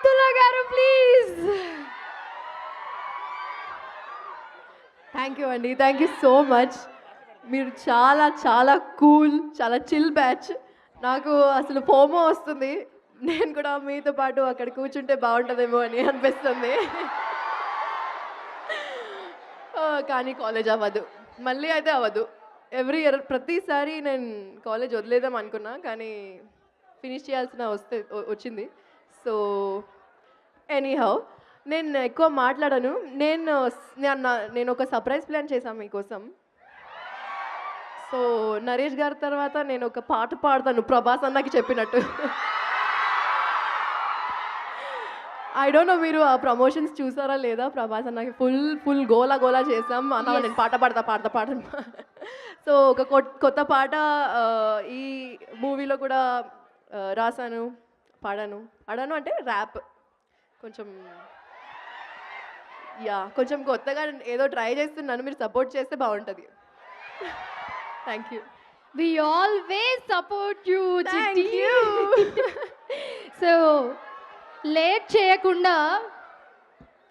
అబ్దుల్లా గారు please. Thank you అండి, thank you so much. మీరు చాలా చాలా కూల్, చాలా చిల్ బ్యాచ్. నాకు అసలు ఫోమో వస్తుంది, నేను కూడా మీతో పాటు అక్కడ కూర్చుంటే బాగుంటుందేమో అని అనిపిస్తుంది. కానీ కాలేజ్ అవ్వదు, మళ్ళీ అయితే అవ్వదు. ఎవ్రీ ఇయర్ ప్రతిసారి నేను కాలేజ్ వదిలేద్దాం అనుకున్నా, కానీ ఫినిష్ చేయాల్సిన వచ్చింది. సో ఎనీహౌ, నేను ఎక్కువ మాట్లాడను. నేను ఒక సర్ప్రైజ్ ప్లాన్ చేశాను మీకోసం. సో నరేష్ గారి తర్వాత నేను ఒక పాట పాడతాను, ప్రభాస్ అన్నకి చెప్పినట్టు. ఐ డోంట్ నో మీరు ఆ ప్రమోషన్స్ చూసారా లేదా. ప్రభాస్ అన్నకి ఫుల్ గోలా గోలా చేసాం అన్న. నేను పాట పాడతా. సో ఒక కొత్త పాట ఈ మూవీలో కూడా రాశాను, పాడాను అంటే ర్యాప్. కొంచెం కొంచెం కొత్తగా ఏదో ట్రై చేస్తున్నాను, మీరు సపోర్ట్ చేస్తే బాగుంటుంది. Thank you. We always support you, thank Chitti. You. So late చేయకుండా